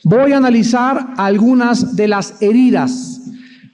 Voy a analizar algunas de las heridas,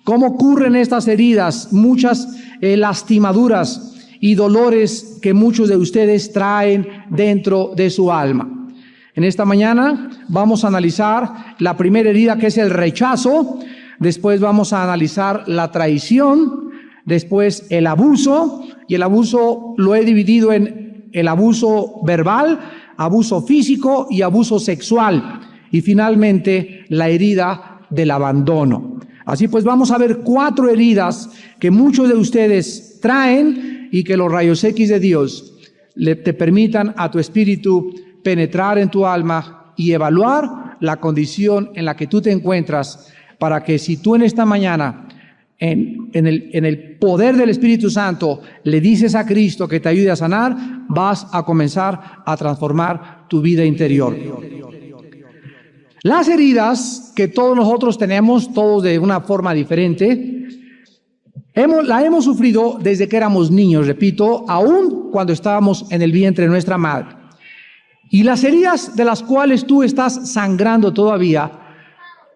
cómo ocurren estas heridas, muchas lastimaduras y dolores que muchos de ustedes traen dentro de su alma. En esta mañana vamos a analizar la primera herida, que es el rechazo. Después vamos a analizar la traición, después el abuso, y el abuso lo he dividido en el abuso verbal, abuso físico y abuso sexual, y finalmente la herida del abandono. Así pues, vamos a ver 4 heridas que muchos de ustedes traen y que los rayos X de Dios te permitan a tu espíritu penetrar en tu alma y evaluar la condición en la que tú te encuentras, para que si tú en esta mañana, en el poder del Espíritu Santo, le dices a Cristo que te ayude a sanar, vas a comenzar a transformar tu vida interior. Las heridas que todos nosotros tenemos, todos de una forma diferente, la hemos sufrido desde que éramos niños, repito, aún cuando estábamos en el vientre de nuestra madre. Y las heridas de las cuales tú estás sangrando todavía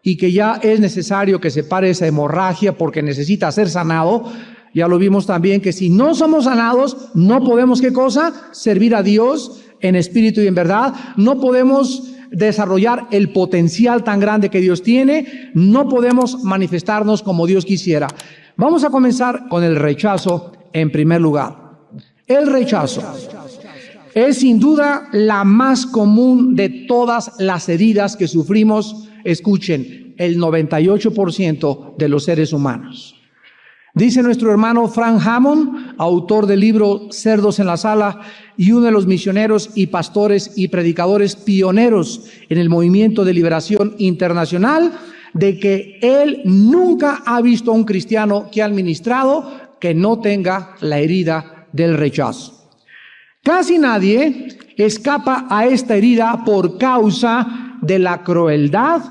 y que ya es necesario que se pare esa hemorragia porque necesita ser sanado, ya lo vimos también que si no somos sanados, no podemos, ¿qué cosa? Servir a Dios en espíritu y en verdad. No podemos desarrollar el potencial tan grande que Dios tiene. No podemos manifestarnos como Dios quisiera. Vamos a comenzar con el rechazo en primer lugar. El rechazo es sin duda la más común de todas las heridas que sufrimos. Escuchen, el 98% de los seres humanos. Dice nuestro hermano Frank Hammond, autor del libro Cerdos en la Sala y uno de los misioneros y pastores y predicadores pioneros en el movimiento de liberación internacional, de que él nunca ha visto a un cristiano que ha ministrado que no tenga la herida del rechazo. Casi nadie escapa a esta herida por causa de la crueldad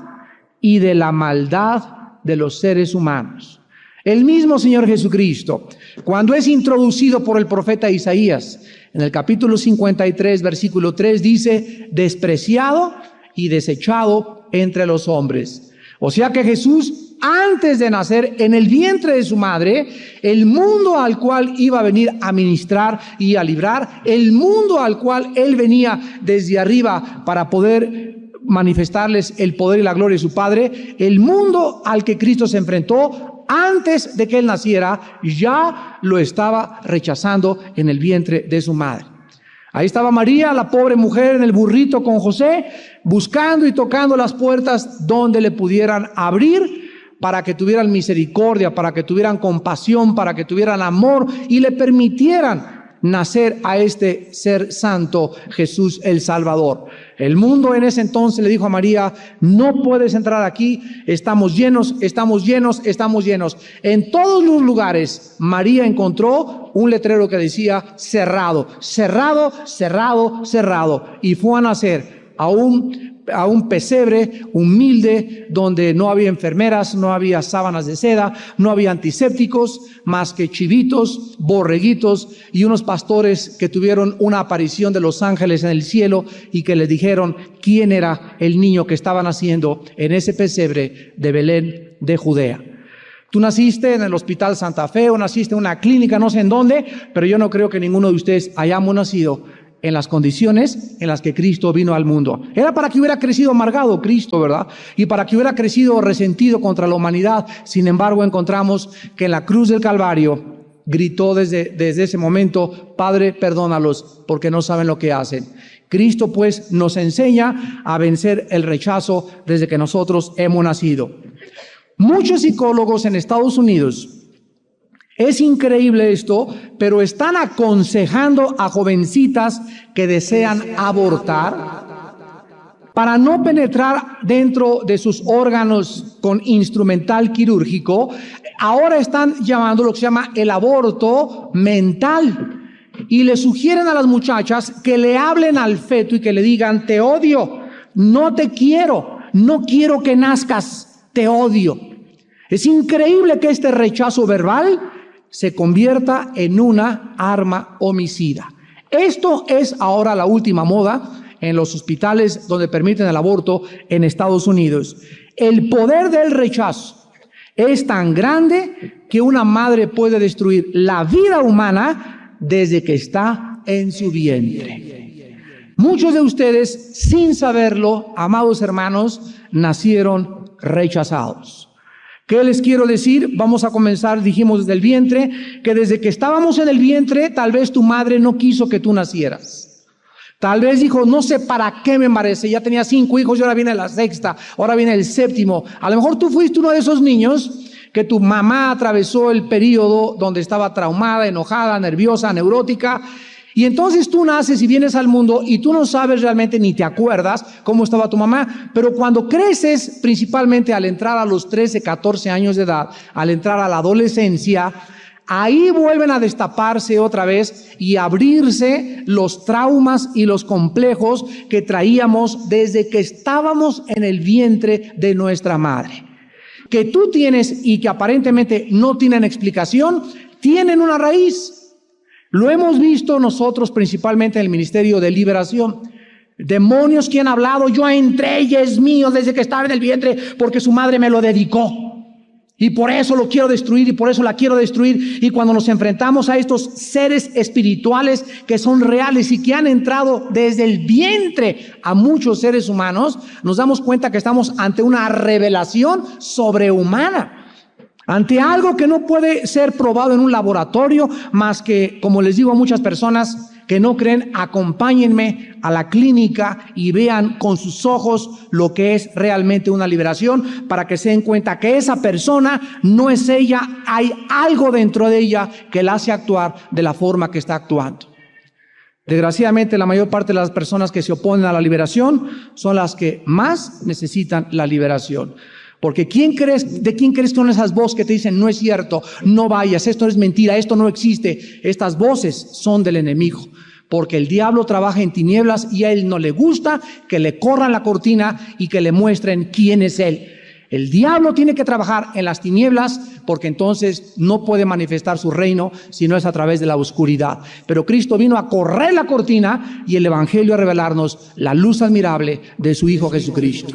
y de la maldad de los seres humanos. El mismo Señor Jesucristo, cuando es introducido por el profeta Isaías, en el capítulo 53, versículo 3, dice: despreciado y desechado entre los hombres. O sea que Jesús, antes de nacer en el vientre de su madre, el mundo al cual iba a venir a ministrar y a librar, el mundo al cual Él venía desde arriba para poder manifestarles el poder y la gloria de su Padre, el mundo al que Cristo se enfrentó antes de que Él naciera, ya lo estaba rechazando en el vientre de su madre. Ahí estaba María, la pobre mujer, en el burrito con José, buscando y tocando las puertas donde le pudieran abrir para que tuvieran misericordia, para que tuvieran compasión, para que tuvieran amor y le permitieran nacer a este ser santo, Jesús el Salvador. El mundo en ese entonces le dijo a María: no puedes entrar aquí, estamos llenos, estamos llenos, estamos llenos. En todos los lugares María encontró un letrero que decía: cerrado, cerrado, cerrado, cerrado. Y fue a nacer a un pesebre humilde donde no había enfermeras, no había sábanas de seda, no había antisépticos, más que chivitos, borreguitos y unos pastores que tuvieron una aparición de los ángeles en el cielo y que les dijeron quién era el niño que estaba naciendo en ese pesebre de Belén de Judea. Tú naciste en el Hospital Santa Fe o naciste en una clínica, no sé en dónde, pero yo no creo que ninguno de ustedes hayamos nacido en las condiciones en las que Cristo vino al mundo. Era para que hubiera crecido amargado Cristo, ¿verdad? Y para que hubiera crecido resentido contra la humanidad. Sin embargo, encontramos que en la cruz del Calvario gritó desde ese momento: Padre, perdónalos porque no saben lo que hacen. Cristo pues nos enseña a vencer el rechazo desde que nosotros hemos nacido. Muchos psicólogos en Estados Unidos, es increíble esto, pero están aconsejando a jovencitas que desean abortar para no penetrar dentro de sus órganos con instrumental quirúrgico. Ahora están llamando lo que se llama el aborto mental y le sugieren a las muchachas que le hablen al feto y que le digan: te odio, no te quiero, no quiero que nazcas, te odio. Es increíble que este rechazo verbal se convierta en una arma homicida. Esto es ahora la última moda en los hospitales donde permiten el aborto en Estados Unidos. El poder del rechazo es tan grande que una madre puede destruir la vida humana desde que está en su vientre. Muchos de ustedes, sin saberlo, amados hermanos, nacieron rechazados. ¿Qué les quiero decir? Vamos a comenzar, dijimos desde el vientre, que desde que estábamos en el vientre, tal vez tu madre no quiso que tú nacieras. Tal vez dijo, no sé para qué me embaracé, ya tenía 5 hijos y ahora viene la 6ª, ahora viene el 7º. A lo mejor tú fuiste uno de esos niños que tu mamá atravesó el periodo donde estaba traumada, enojada, nerviosa, neurótica. Y entonces tú naces y vienes al mundo y tú no sabes realmente ni te acuerdas cómo estaba tu mamá, pero cuando creces, principalmente al entrar a los 13, 14 años de edad, al entrar a la adolescencia, ahí vuelven a destaparse otra vez y abrirse los traumas y los complejos que traíamos desde que estábamos en el vientre de nuestra madre. Que tú tienes y que aparentemente no tienen explicación, tienen una raíz. Lo hemos visto nosotros principalmente en el Ministerio de Liberación. Demonios que han hablado, yo entré y es mío desde que estaba en el vientre porque su madre me lo dedicó. Y por eso lo quiero destruir y por eso la quiero destruir. Y cuando nos enfrentamos a estos seres espirituales que son reales y que han entrado desde el vientre a muchos seres humanos, nos damos cuenta que estamos ante una revelación sobrehumana. Ante algo que no puede ser probado en un laboratorio, más que, como les digo a muchas personas que no creen, acompáñenme a la clínica y vean con sus ojos lo que es realmente una liberación, para que se den cuenta que esa persona no es ella, hay algo dentro de ella que la hace actuar de la forma que está actuando. Desgraciadamente, la mayor parte de las personas que se oponen a la liberación son las que más necesitan la liberación. Porque ¿de quién crees que son esas voces que te dicen no es cierto, no vayas, esto es mentira, esto no existe? Estas voces son del enemigo, porque el diablo trabaja en tinieblas y a él no le gusta que le corran la cortina y que le muestren quién es él. El diablo tiene que trabajar en las tinieblas porque entonces no puede manifestar su reino si no es a través de la oscuridad. Pero Cristo vino a correr la cortina y el evangelio a revelarnos la luz admirable de su Hijo Jesucristo.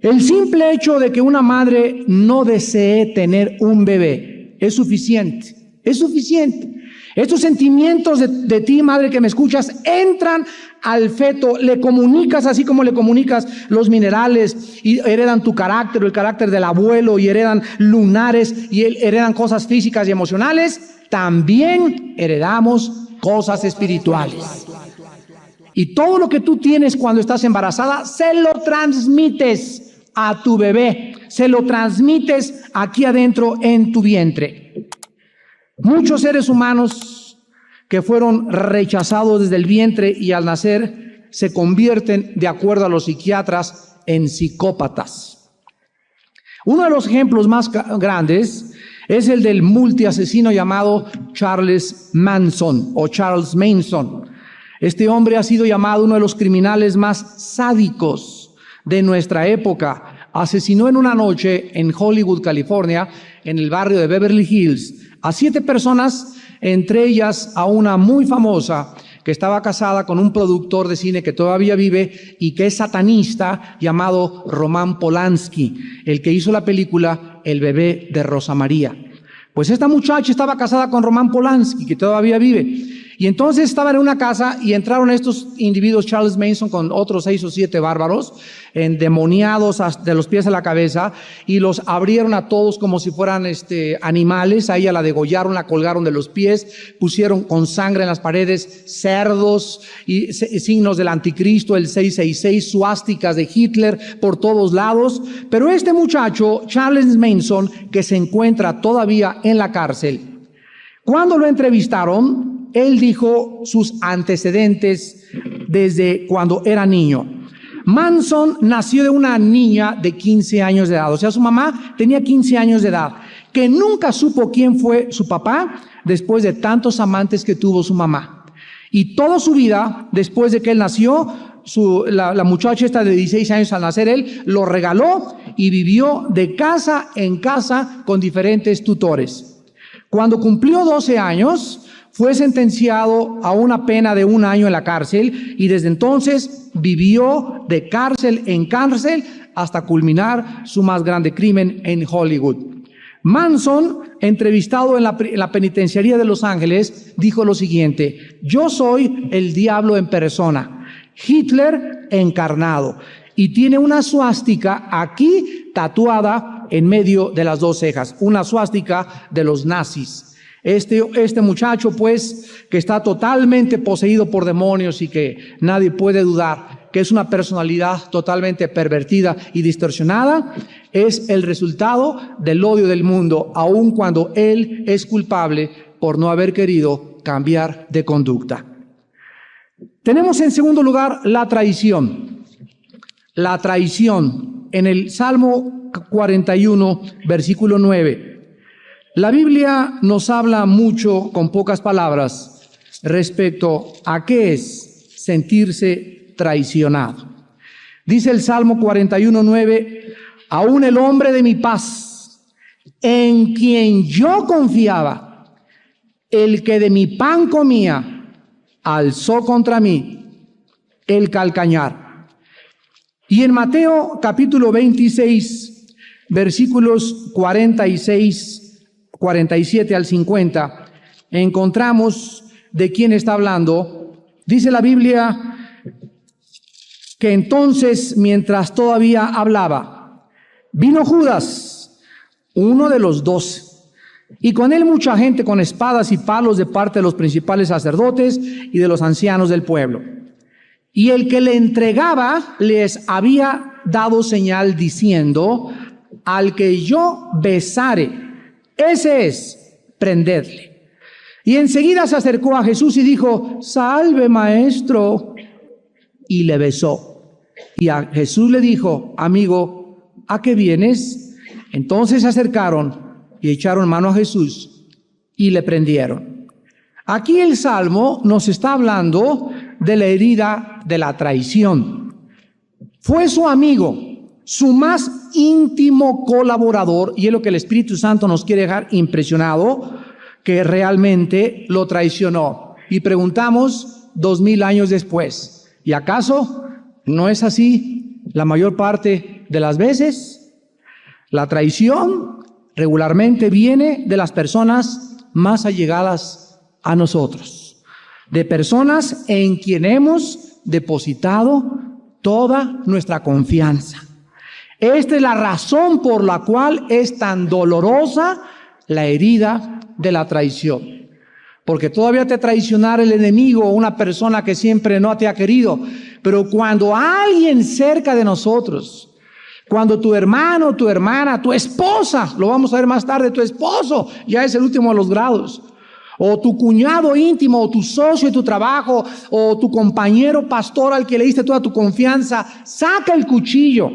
El simple hecho de que una madre no desee tener un bebé es suficiente, es suficiente. Estos sentimientos de ti, madre que me escuchas, entran al feto, le comunicas así como le comunicas los minerales y heredan tu carácter o el carácter del abuelo y heredan lunares y heredan cosas físicas y emocionales, también heredamos cosas espirituales. Y todo lo que tú tienes cuando estás embarazada, se lo transmites a tu bebé, se lo transmites aquí adentro en tu vientre. Muchos seres humanos que fueron rechazados desde el vientre y al nacer se convierten, de acuerdo a los psiquiatras, en psicópatas. Uno de los ejemplos más grandes es el del multiasesino llamado Charles Manson o Charles Manson. Este hombre ha sido llamado uno de los criminales más sádicos de nuestra época. Asesinó en una noche en Hollywood, California, en el barrio de Beverly Hills, a 7 personas, entre ellas a una muy famosa que estaba casada con un productor de cine que todavía vive y que es satanista, llamado Roman Polanski, el que hizo la película El bebé de Rosa María. Pues esta muchacha estaba casada con Roman Polanski, que todavía vive. Y entonces estaban en una casa y entraron estos individuos, Charles Manson, con otros 6 o 7 bárbaros, endemoniados de los pies a la cabeza, y los abrieron a todos como si fueran animales. A ella la degollaron, la colgaron de los pies, pusieron con sangre en las paredes cerdos y signos del anticristo, el 666, suásticas de Hitler por todos lados. Pero este muchacho, Charles Manson, que se encuentra todavía en la cárcel, cuando lo entrevistaron, él dijo sus antecedentes desde cuando era niño. Manson nació de una niña de 15 años de edad, o sea, su mamá tenía 15 años de edad, que nunca supo quién fue su papá después de tantos amantes que tuvo su mamá. Y toda su vida, después de que él nació, la muchacha esta de 16 años al nacer él, lo regaló y vivió de casa en casa con diferentes tutores. Cuando cumplió 12 años, fue sentenciado a una pena de 1 año en la cárcel y desde entonces vivió de cárcel en cárcel hasta culminar su más grande crimen en Hollywood. Manson, entrevistado en la penitenciaría de Los Ángeles, dijo lo siguiente: yo soy el diablo en persona, Hitler encarnado, y tiene una suástica aquí tatuada en medio de las 2 cejas, una suástica de los nazis. Este muchacho, pues, que está totalmente poseído por demonios y que nadie puede dudar que es una personalidad totalmente pervertida y distorsionada, es el resultado del odio del mundo, aun cuando él es culpable por no haber querido cambiar de conducta. Tenemos en segundo lugar la traición. La traición en el Salmo 41, versículo 9. La Biblia nos habla mucho, con pocas palabras, respecto a qué es sentirse traicionado. Dice el Salmo 41:9: aún el hombre de mi paz, en quien yo confiaba, el que de mi pan comía, alzó contra mí el calcañar. Y en Mateo capítulo 26, versículos 47 al 50, encontramos de quién está hablando. Dice la Biblia que entonces, mientras todavía hablaba, vino Judas, uno de los 12, y con él mucha gente con espadas y palos de parte de los principales sacerdotes y de los ancianos del pueblo. Y el que le entregaba les había dado señal diciendo: al que yo besare, ese es, prendedle. Y enseguida se acercó a Jesús y dijo: salve, maestro. Y le besó. Y a Jesús le dijo: amigo, ¿a qué vienes? Entonces se acercaron y echaron mano a Jesús y le prendieron. Aquí el Salmo nos está hablando de la herida de la traición. Fue su amigo, su más íntimo colaborador, y es lo que el Espíritu Santo nos quiere dejar impresionado, que realmente lo traicionó. Y preguntamos 2000 años después, ¿y acaso no es así la mayor parte de las veces? La traición regularmente viene de las personas más allegadas a nosotros, de personas en quien hemos depositado toda nuestra confianza. Esta es la razón por la cual es tan dolorosa la herida de la traición. Porque todavía te traicionará el enemigo, una persona que siempre no te ha querido. Pero cuando alguien cerca de nosotros, cuando tu hermano, tu hermana, tu esposa, lo vamos a ver más tarde, tu esposo, ya es el último de los grados, o tu cuñado íntimo, o tu socio de tu trabajo, o tu compañero pastor al que le diste toda tu confianza, saca el cuchillo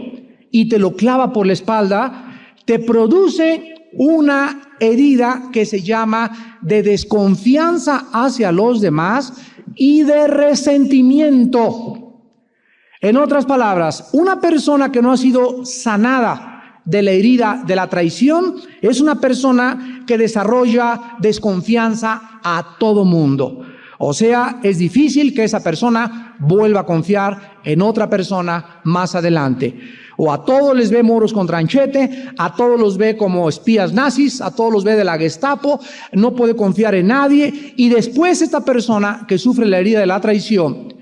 y te lo clava por la espalda, te produce una herida que se llama de desconfianza hacia los demás y de resentimiento. En otras palabras, una persona que no ha sido sanada de la herida de la traición es una persona que desarrolla desconfianza a todo mundo. O sea, es difícil que esa persona vuelva a confiar en otra persona más adelante. O a todos les ve moros con tranchete, a todos los ve como espías nazis, a todos los ve de la Gestapo, no puede confiar en nadie. Y después esta persona que sufre la herida de la traición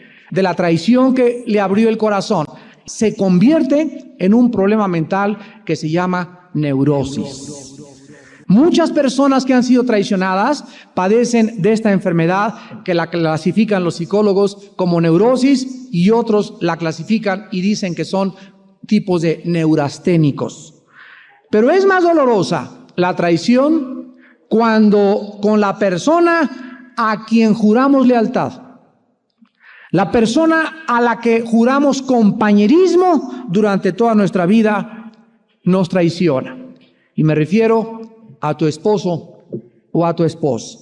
que le abrió el corazón, se convierte en un problema mental que se llama neurosis. Muchas personas que han sido traicionadas padecen de esta enfermedad que la clasifican los psicólogos como neurosis y otros la clasifican y dicen que son tipos de neurasténicos. Pero es más dolorosa la traición cuando con la persona a quien juramos lealtad, la persona a la que juramos compañerismo durante toda nuestra vida, nos traiciona. Y me refiero a tu esposo o a tu esposa.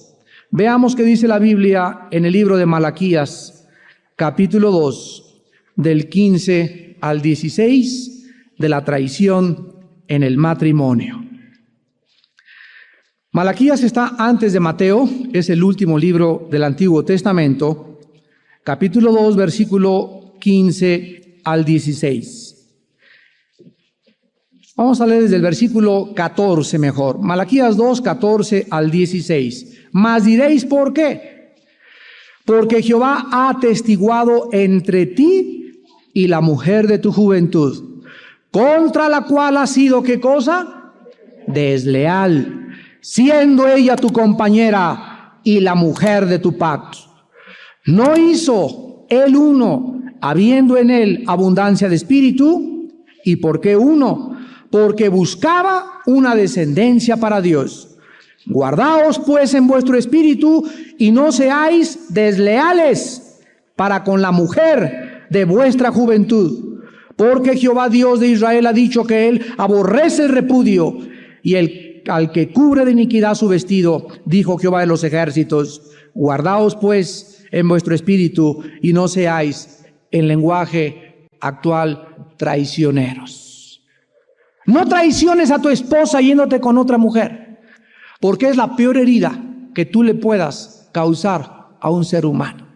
Veamos qué dice la Biblia en el libro de Malaquías, capítulo 2, del 15 al 16, de la traición en el matrimonio. Malaquías está antes de Mateo, es el último libro del Antiguo Testamento, capítulo 2, versículo 15 al 16. Vamos a leer desde el versículo 14 mejor. Malaquías 2, 14 al 16. Mas diréis, ¿por qué? Porque Jehová ha atestiguado entre ti y la mujer de tu juventud, contra la cual has sido, ¿qué cosa? Desleal, siendo ella tu compañera y la mujer de tu pacto. ¿No hizo el uno, habiendo en él abundancia de espíritu? ¿Y por qué uno? Porque buscaba una descendencia para Dios. Guardaos pues en vuestro espíritu y no seáis desleales para con la mujer de vuestra juventud. Porque Jehová Dios de Israel ha dicho que él aborrece el repudio y al que cubre de iniquidad su vestido, dijo Jehová de los ejércitos. Guardaos pues en vuestro espíritu y no seáis, en lenguaje actual, traicioneros. No traiciones a tu esposa yéndote con otra mujer, porque es la peor herida que tú le puedas causar a un ser humano.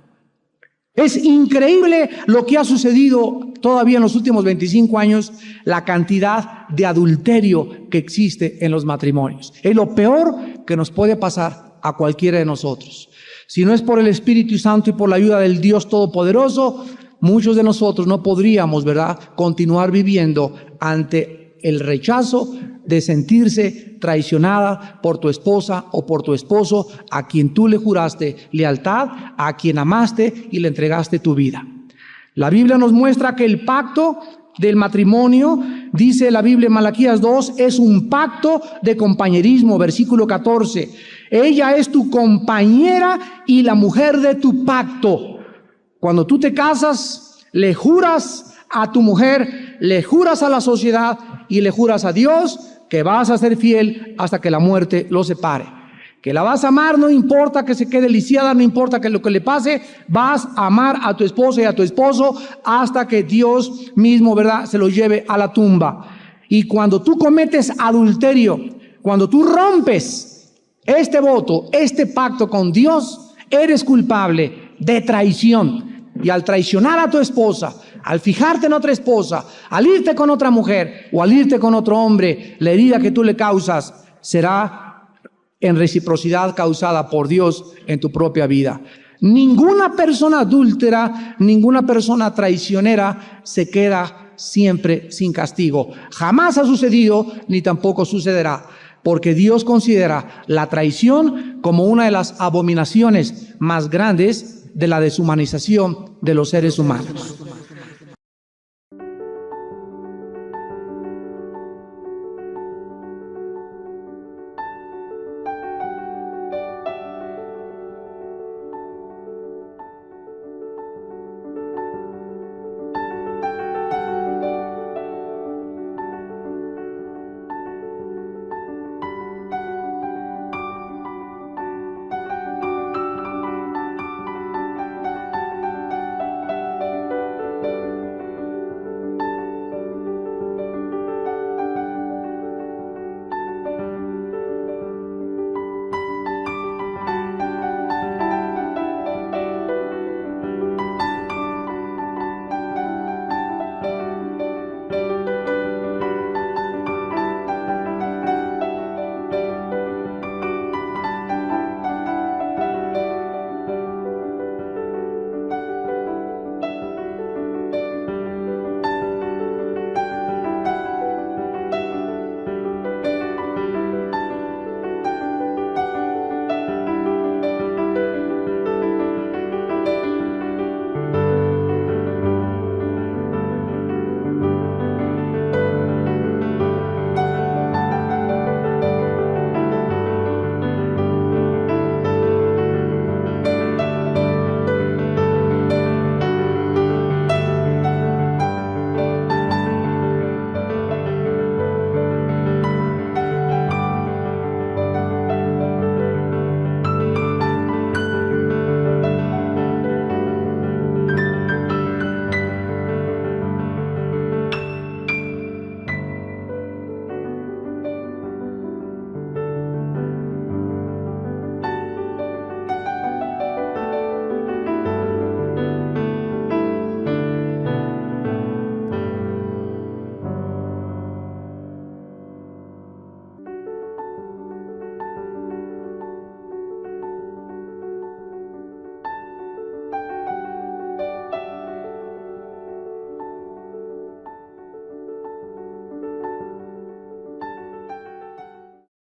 Es increíble lo que ha sucedido todavía en los últimos 25 años, la cantidad de adulterio que existe en los matrimonios. Es lo peor que nos puede pasar a cualquiera de nosotros. Si no es por el Espíritu Santo y por la ayuda del Dios Todopoderoso, muchos de nosotros no podríamos, ¿verdad?, continuar viviendo ante el rechazo de sentirse traicionada por tu esposa o por tu esposo, a quien tú le juraste lealtad, a quien amaste y le entregaste tu vida. La Biblia nos muestra que el pacto del matrimonio, dice la Biblia en Malaquías 2, es un pacto de compañerismo, versículo 14. Ella es tu compañera y la mujer de tu pacto. Cuando tú te casas, le juras a tu mujer, le juras a la sociedad y le juras a Dios que vas a ser fiel hasta que la muerte lo separe. Que la vas a amar, no importa que se quede lisiada, no importa que lo que le pase, vas a amar a tu esposa y a tu esposo hasta que Dios mismo, ¿verdad?, se lo lleve a la tumba. Y cuando tú cometes adulterio, cuando tú rompes este voto, este pacto con Dios, eres culpable de traición. Y al traicionar a tu esposa, al fijarte en otra esposa, al irte con otra mujer o al irte con otro hombre, la herida que tú le causas será en reciprocidad causada por Dios en tu propia vida. Ninguna persona adúltera, ninguna persona traicionera se queda siempre sin castigo. Jamás ha sucedido ni tampoco sucederá, porque Dios considera la traición como una de las abominaciones más grandes de la deshumanización de los seres humanos.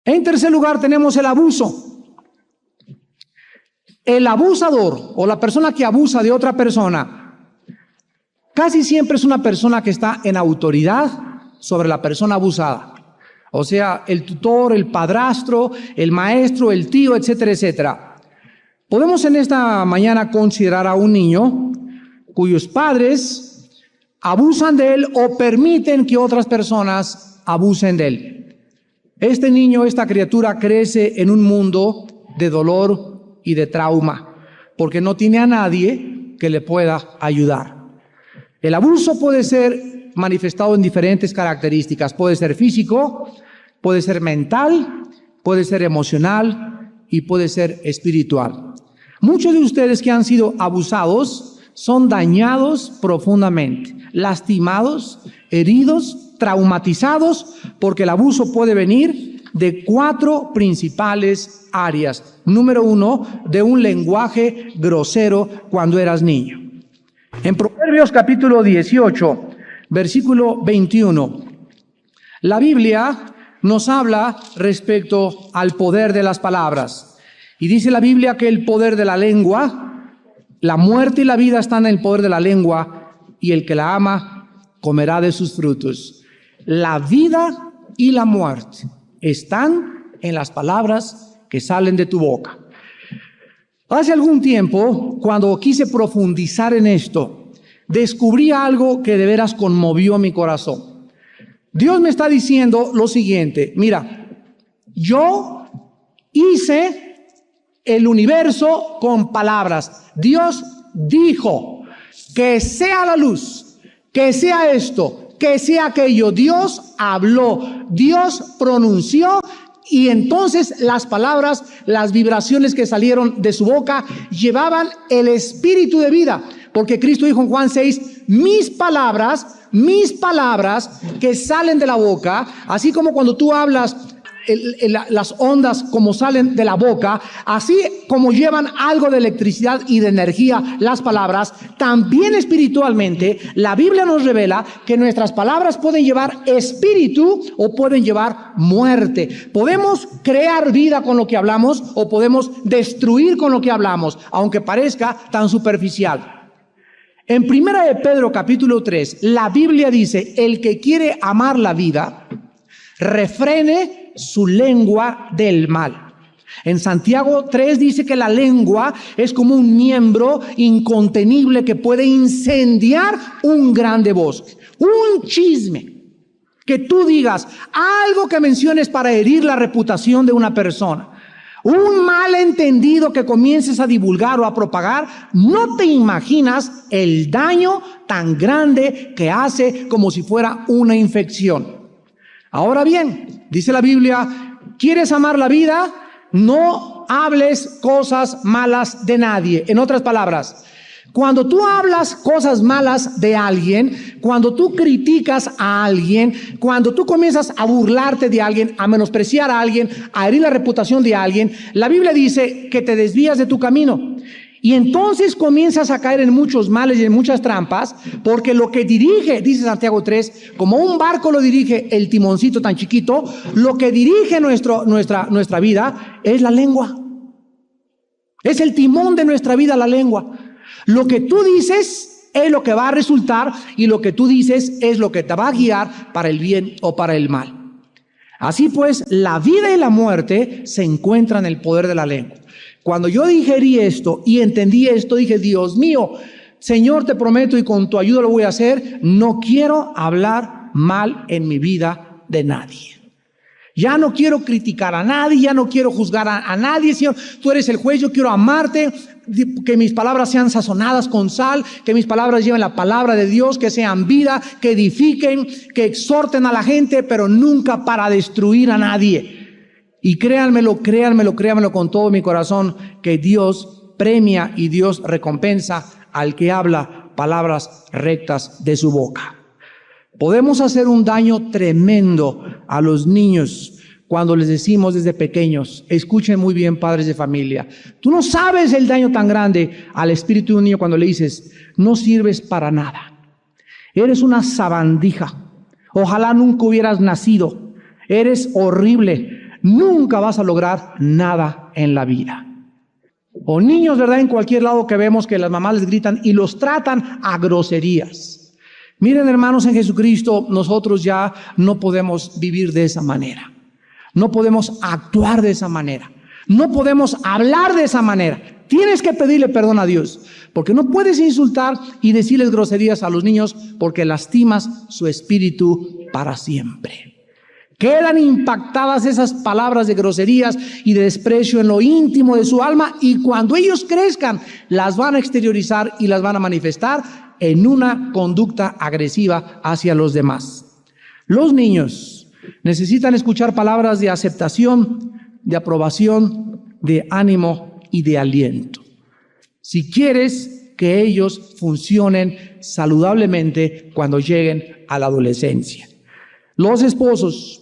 En tercer lugar tenemos el abuso. El abusador o la persona que abusa de otra persona casi siempre es una persona que está en autoridad sobre la persona abusada. O sea, el tutor, el padrastro, el maestro, el tío, etcétera, etcétera. Podemos en esta mañana considerar a un niño cuyos padres abusan de él o permiten que otras personas abusen de él. Este niño, esta criatura crece en un mundo de dolor y de trauma, porque no tiene a nadie que le pueda ayudar. El abuso puede ser manifestado en diferentes características. Puede ser físico, puede ser mental, puede ser emocional y puede ser espiritual. Muchos de ustedes que han sido abusados son dañados profundamente, lastimados, heridos, traumatizados, porque el abuso puede venir de 4 principales áreas. Número 1, de un lenguaje grosero cuando eras niño. En Proverbios capítulo 18, versículo 21, la Biblia nos habla respecto al poder de las palabras. Y dice la Biblia que el poder de la lengua, la muerte y la vida están en el poder de la lengua, y el que la ama comerá de sus frutos. La vida y la muerte están en las palabras que salen de tu boca. Hace algún tiempo, cuando quise profundizar en esto, descubrí algo que de veras conmovió mi corazón. Dios me está diciendo lo siguiente: mira, yo hice el universo con palabras. Dios dijo que sea la luz, que sea esto, que sea aquello. Dios habló, Dios pronunció, y entonces las palabras, las vibraciones que salieron de su boca llevaban el espíritu de vida. Porque Cristo dijo en Juan 6, mis palabras que salen de la boca, así como cuando tú hablas, las ondas como salen de la boca, así como llevan algo de electricidad y de energía las palabras, también espiritualmente la Biblia nos revela que nuestras palabras pueden llevar espíritu o pueden llevar muerte. Podemos crear vida con lo que hablamos o podemos destruir con lo que hablamos, aunque parezca tan superficial. En 1 de Pedro capítulo 3, la Biblia dice: el que quiere amar la vida, refrene su lengua del mal. En Santiago 3 dice que la lengua es como un miembro incontenible que puede incendiar un grande bosque. Un chisme que tú digas, algo que menciones para herir la reputación de una persona, un malentendido que comiences a divulgar o a propagar, no te imaginas el daño tan grande que hace, como si fuera una infección. Ahora bien, dice la Biblia, ¿quieres amar la vida? No hables cosas malas de nadie. En otras palabras, cuando tú hablas cosas malas de alguien, cuando tú criticas a alguien, cuando tú comienzas a burlarte de alguien, a menospreciar a alguien, a herir la reputación de alguien, la Biblia dice que te desvías de tu camino. Y entonces comienzas a caer en muchos males y en muchas trampas, porque lo que dirige, dice Santiago 3, como un barco lo dirige el timoncito tan chiquito, lo que dirige nuestra vida es la lengua. Es el timón de nuestra vida, la lengua. Lo que tú dices es lo que va a resultar, y lo que tú dices es lo que te va a guiar para el bien o para el mal. Así pues, la vida y la muerte se encuentran en el poder de la lengua. Cuando yo digerí esto y entendí esto, dije, Dios mío, Señor, te prometo y con tu ayuda lo voy a hacer, no quiero hablar mal en mi vida de nadie. Ya no quiero criticar a nadie, ya no quiero juzgar a nadie, Señor. Tú eres el juez, yo quiero amarte, que mis palabras sean sazonadas con sal, que mis palabras lleven la palabra de Dios, que sean vida, que edifiquen, que exhorten a la gente, pero nunca para destruir a nadie. Y créanmelo con todo mi corazón, que Dios premia y Dios recompensa al que habla palabras rectas de su boca. Podemos hacer un daño tremendo a los niños cuando les decimos desde pequeños, escuchen muy bien, padres de familia, tú no sabes el daño tan grande al espíritu de un niño cuando le dices, no sirves para nada, eres una sabandija, ojalá nunca hubieras nacido, eres horrible, nunca vas a lograr nada en la vida. O niños, ¿verdad? En cualquier lado que vemos que las mamás les gritan y los tratan a groserías. Miren, hermanos, en Jesucristo nosotros ya no podemos vivir de esa manera. No podemos actuar de esa manera. No podemos hablar de esa manera. Tienes que pedirle perdón a Dios, porque no puedes insultar y decirles groserías a los niños porque lastimas su espíritu para siempre. Quedan impactadas esas palabras de groserías y de desprecio en lo íntimo de su alma, y cuando ellos crezcan las van a exteriorizar y las van a manifestar en una conducta agresiva hacia los demás. Los niños necesitan escuchar palabras de aceptación, de aprobación, de ánimo y de aliento. Si quieres que ellos funcionen saludablemente cuando lleguen a la adolescencia. Los esposos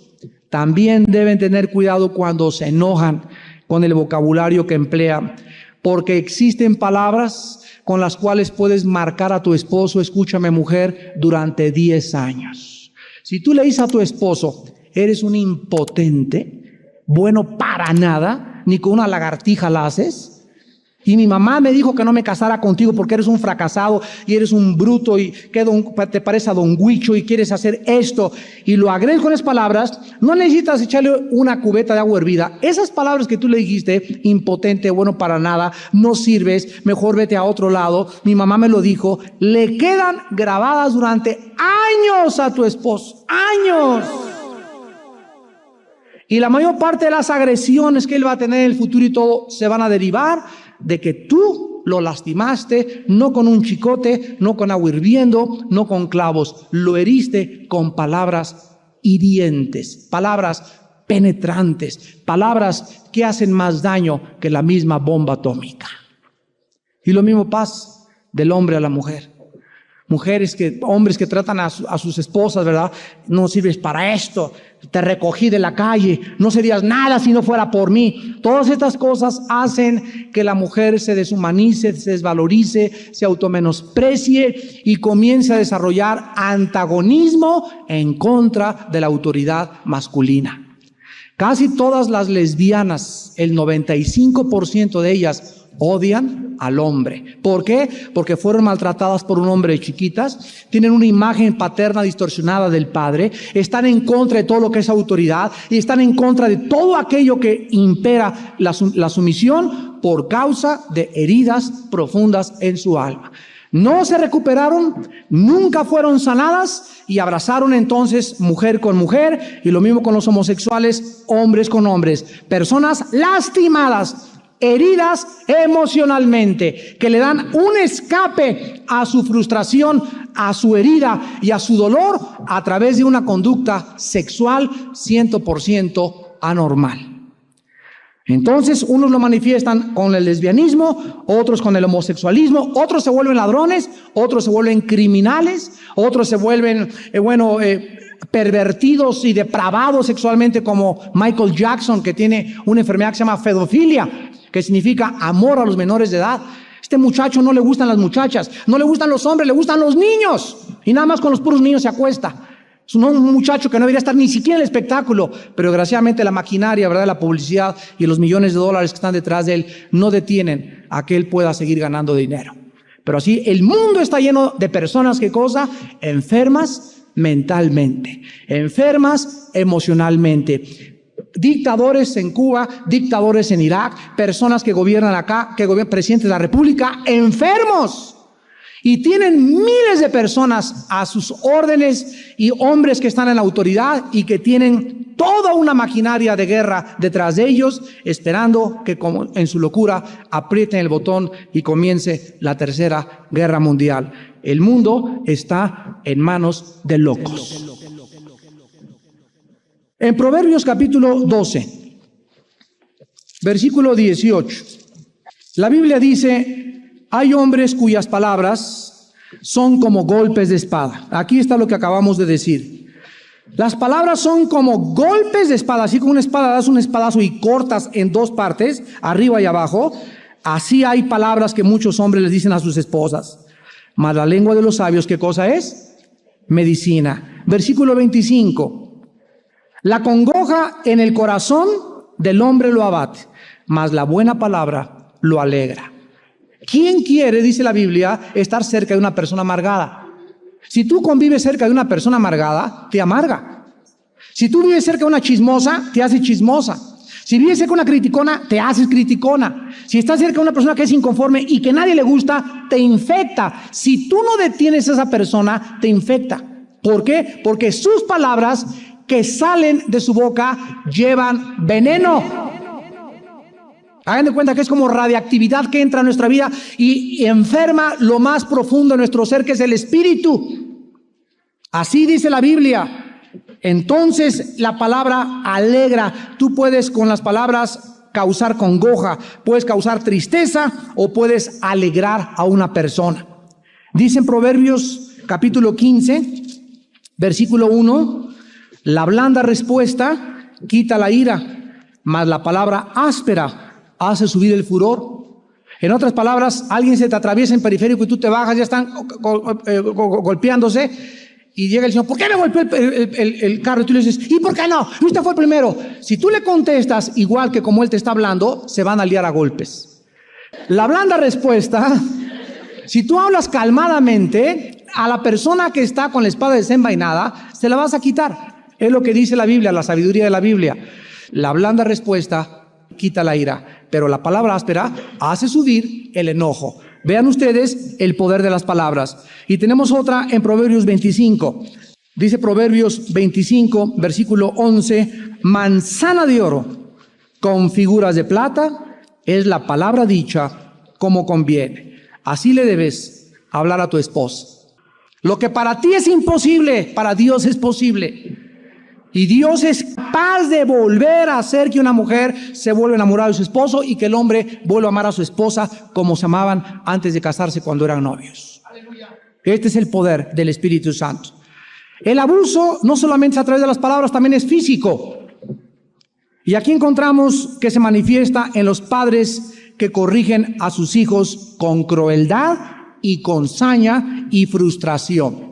también deben tener cuidado cuando se enojan con el vocabulario que emplean, porque existen palabras con las cuales puedes marcar a tu esposo, escúchame mujer, durante 10 años. Si tú le dices a tu esposo, eres un impotente, bueno para nada, ni con una lagartija la haces, y mi mamá me dijo que no me casara contigo porque eres un fracasado y eres un bruto y que te parece a Don Huicho y quieres hacer esto, y lo agregas con esas palabras, no necesitas echarle una cubeta de agua hervida. Esas palabras que tú le dijiste, impotente, bueno para nada, no sirves, mejor vete a otro lado, mi mamá me lo dijo, le quedan grabadas durante años a tu esposo, años. Y la mayor parte de las agresiones que él va a tener en el futuro y todo se van a derivar de que tú lo lastimaste, no con un chicote, no con agua hirviendo, no con clavos, lo heriste con palabras hirientes, palabras penetrantes, palabras que hacen más daño que la misma bomba atómica. Y lo mismo pasa del hombre a la mujer. Hombres que tratan a sus esposas, ¿verdad? No sirves para esto, te recogí de la calle, no serías nada si no fuera por mí. Todas estas cosas hacen que la mujer se deshumanice, se desvalorice, se automenosprecie y comience a desarrollar antagonismo en contra de la autoridad masculina. Casi todas las lesbianas, el 95% de ellas, odian al hombre. ¿Por qué? Porque fueron maltratadas por un hombre de chiquitas, tienen una imagen paterna distorsionada del padre, están en contra de todo lo que es autoridad y están en contra de todo aquello que impera la sumisión por causa de heridas profundas en su alma. No se recuperaron, nunca fueron sanadas y abrazaron entonces mujer con mujer, y lo mismo con los homosexuales, hombres con hombres, personas lastimadas, heridas emocionalmente, que le dan un escape a su frustración, a su herida y a su dolor a través de una conducta sexual 100% anormal. Entonces, unos lo manifiestan con el lesbianismo, otros con el homosexualismo, otros se vuelven ladrones, otros se vuelven criminales, otros se vuelven, pervertidos y depravados sexualmente, como Michael Jackson, que tiene una enfermedad que se llama pedofilia, que significa amor a los menores de edad. Este muchacho no le gustan las muchachas, no le gustan los hombres, le gustan los niños, y nada más con los puros niños se acuesta. Es un muchacho que no debería estar ni siquiera en el espectáculo, pero desgraciadamente la maquinaria, ¿verdad?, la publicidad y los millones de dólares que están detrás de él no detienen a que él pueda seguir ganando dinero. Pero así el mundo está lleno de personas, ¿qué cosa? Enfermas mentalmente, enfermas emocionalmente. Dictadores en Cuba, dictadores en Irak, personas que gobiernan acá, presidentes de la República, enfermos. Y tienen miles de personas a sus órdenes y hombres que están en la autoridad y que tienen toda una maquinaria de guerra detrás de ellos, esperando que, como en su locura, aprieten el botón y comience la Tercera Guerra Mundial. El mundo está en manos de locos. En Proverbios capítulo 12, versículo 18, la Biblia dice: hay hombres cuyas palabras son como golpes de espada. Aquí está lo que acabamos de decir. Las palabras son como golpes de espada. Así como una espada, das un espadazo y cortas en dos partes, arriba y abajo. Así hay palabras que muchos hombres les dicen a sus esposas. Mas la lengua de los sabios, ¿qué cosa es? Medicina. Versículo 25. La congoja en el corazón del hombre lo abate, mas la buena palabra lo alegra. ¿Quién quiere, dice la Biblia, estar cerca de una persona amargada? Si tú convives cerca de una persona amargada, te amarga. Si tú vives cerca de una chismosa, te hace chismosa. Si vives cerca de una criticona, te haces criticona. Si estás cerca de una persona que es inconforme y que nadie le gusta, te infecta. Si tú no detienes a esa persona, te infecta. ¿Por qué? Porque sus palabras que salen de su boca llevan veneno. Hagan de cuenta que es como radiactividad que entra a nuestra vida y enferma lo más profundo de nuestro ser, que es el espíritu. Así dice la Biblia. Entonces la palabra alegra. Tú puedes con las palabras causar congoja, puedes causar tristeza o puedes alegrar a una persona. Dice en Proverbios capítulo 15, versículo 1, la blanda respuesta quita la ira, mas la palabra áspera hace subir el furor. En otras palabras, alguien se te atraviesa en periférico y tú te bajas, ya están golpeándose. Y llega el Señor, ¿por qué me golpeó el carro? Y tú le dices, ¿y por qué no? Usted fue el primero. Si tú le contestas igual que como él te está hablando, se van a liar a golpes. La blanda respuesta, si tú hablas calmadamente, a la persona que está con la espada desenvainada, se la vas a quitar. Es lo que dice la Biblia, la sabiduría de la Biblia. La blanda respuesta quita la ira, pero la palabra áspera hace subir el enojo. Vean ustedes el poder de las palabras. Y tenemos otra en Proverbios 25. Dice Proverbios 25, versículo 11, manzana de oro con figuras de plata es la palabra dicha como conviene. Así le debes hablar a tu esposa. Lo que para ti es imposible, para Dios es posible. Y Dios es capaz de volver a hacer que una mujer se vuelva a enamorar de su esposo y que el hombre vuelva a amar a su esposa como se amaban antes de casarse cuando eran novios. Este es el poder del Espíritu Santo. El abuso no solamente es a través de las palabras, también es físico. Y aquí encontramos que se manifiesta en los padres que corrigen a sus hijos con crueldad y con saña y frustración.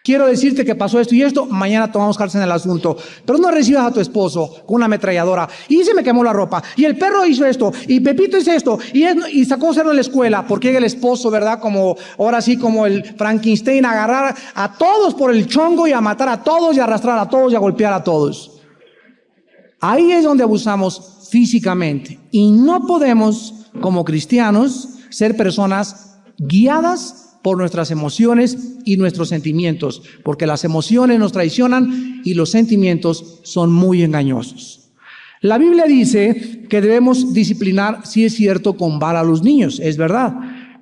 Quiero decirte que pasó esto y esto, mañana tomamos cárcel en el asunto. Pero no recibas a tu esposo con una ametralladora. Y se me quemó la ropa. Y el perro hizo esto. Y Pepito hizo esto. Y sacó cerdo en la escuela. Porque llega el esposo, ¿verdad? Como, ahora sí, como el Frankenstein, a agarrar a todos por el chongo y a matar a todos y a arrastrar a todos y a golpear a todos. Ahí es donde abusamos físicamente. Y no podemos, como cristianos, ser personas guiadas por nuestras emociones y nuestros sentimientos, porque las emociones nos traicionan y los sentimientos son muy engañosos. La Biblia dice que debemos disciplinar, si es cierto, con vara a los niños, es verdad,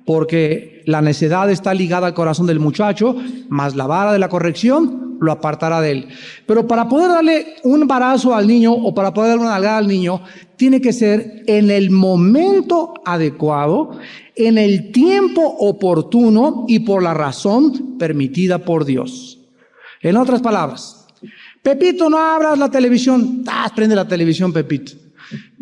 porque la necedad está ligada al corazón del muchacho, mas la vara de la corrección lo apartará de él. Pero para poder darle un varazo al niño o para poder darle una nalgada al niño, tiene que ser en el momento adecuado, en el tiempo oportuno y por la razón permitida por Dios. En otras palabras, Pepito, no abras la televisión. Prende la televisión, Pepito.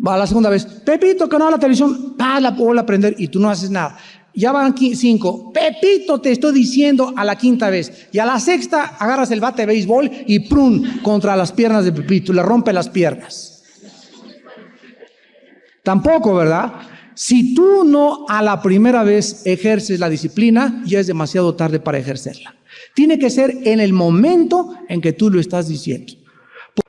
Va la segunda vez, Pepito, que no abra la televisión. La vuelve a prender y tú no haces nada. Ya van 5. Pepito, te estoy diciendo a la quinta vez. Y a la sexta agarras el bate de béisbol y ¡prum! Contra las piernas de Pepito. Le rompe las piernas. Tampoco, ¿verdad? Si tú no a la primera vez ejerces la disciplina, ya es demasiado tarde para ejercerla. Tiene que ser en el momento en que tú lo estás diciendo.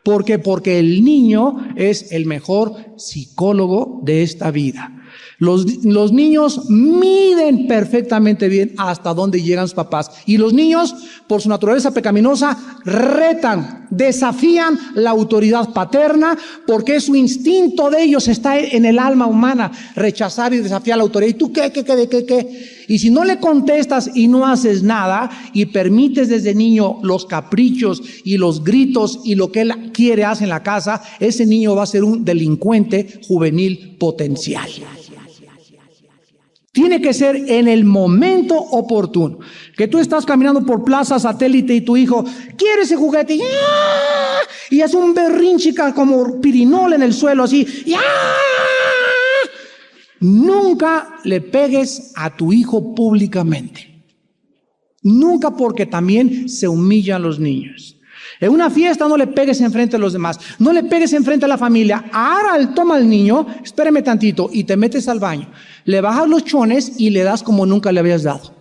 ¿Por qué? Porque el niño es el mejor psicólogo de esta vida. Los niños miden perfectamente bien hasta dónde llegan sus papás. Y los niños, por su naturaleza pecaminosa, retan, desafían la autoridad paterna, porque su instinto de ellos está en el alma humana, rechazar y desafiar la autoridad. ¿Y tú qué? Y si no le contestas y no haces nada y permites desde niño los caprichos y los gritos y lo que él quiere hacer en la casa, ese niño va a ser un delincuente juvenil potencial. Tiene que ser en el momento oportuno. Que tú estás caminando por Plaza Satélite y tu hijo quiere ese juguete y hace un berrinche como pirinola en el suelo así. Nunca le pegues a tu hijo públicamente. Nunca, porque también se humillan los niños. En una fiesta no le pegues enfrente a los demás, no le pegues enfrente a la familia. Ahora toma al niño, espérame tantito, y te metes al baño. Le bajas los chones y le das como nunca le habías dado.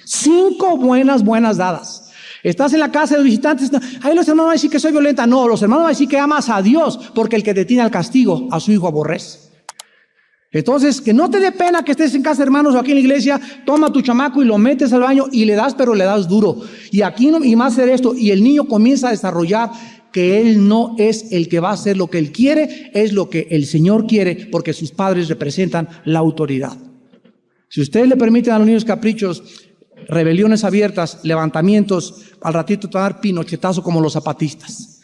5 buenas dadas. Estás en la casa de los visitantes, ahí los hermanos van a decir que soy violenta. No, los hermanos van a decir que amas a Dios, porque el que te tiene al castigo, a su hijo aborrece. Entonces, que no te dé pena que estés en casa, hermanos, o aquí en la iglesia. Toma a tu chamaco y lo metes al baño y le das, pero le das duro. Y aquí no, y más hacer esto, y el niño comienza a desarrollar que él no es el que va a hacer lo que él quiere, es lo que el Señor quiere, porque sus padres representan la autoridad. Si ustedes le permiten a los niños caprichos, rebeliones abiertas, levantamientos, al ratito te van a dar pinochetazo como los zapatistas.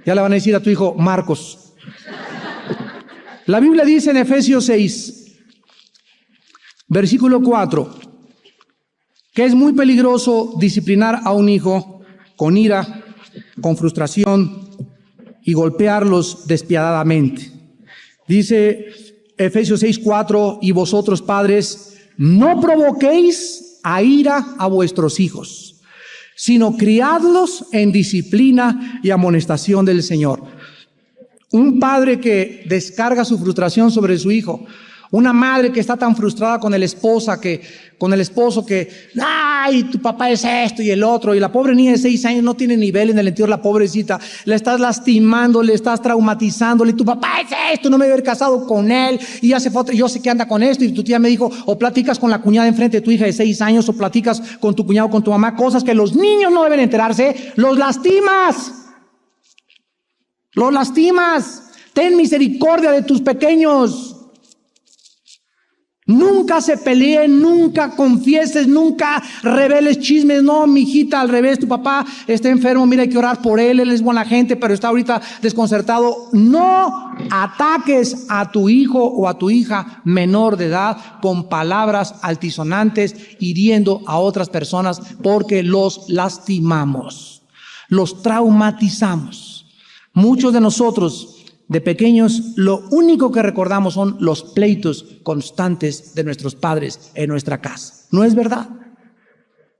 Ya le van a decir a tu hijo, Marcos. La Biblia dice en Efesios 6, versículo 4, que es muy peligroso disciplinar a un hijo con ira, con frustración y golpearlos despiadadamente. Dice Efesios 6, 4, y vosotros padres, no provoquéis a ira a vuestros hijos, sino criadlos en disciplina y amonestación del Señor. Un padre que descarga su frustración sobre su hijo, una madre que está tan frustrada con el esposo que, ay, tu papá es esto y el otro, y la pobre niña de 6 años no tiene nivel en el interior, la pobrecita, la estás lastimando, le estás traumatizándole, tu papá es esto, no me voy a haber casado con él, y ya se fue otro, yo sé que anda con esto, y tu tía me dijo, o platicas con la cuñada enfrente de tu hija de 6 años, o platicas con tu cuñado, con tu mamá, cosas que los niños no deben enterarse, los lastimas. Los lastimas. Ten misericordia de tus pequeños. Nunca se peleen, nunca confieses, nunca reveles chismes. No, mijita, al revés, tu papá está enfermo, mira, hay que orar por él, él es buena gente, pero está ahorita desconcertado. No ataques a tu hijo o a tu hija menor de edad con palabras altisonantes, hiriendo a otras personas, porque los lastimamos, los traumatizamos. Muchos de nosotros, de pequeños, lo único que recordamos son los pleitos constantes de nuestros padres en nuestra casa. ¿No es verdad?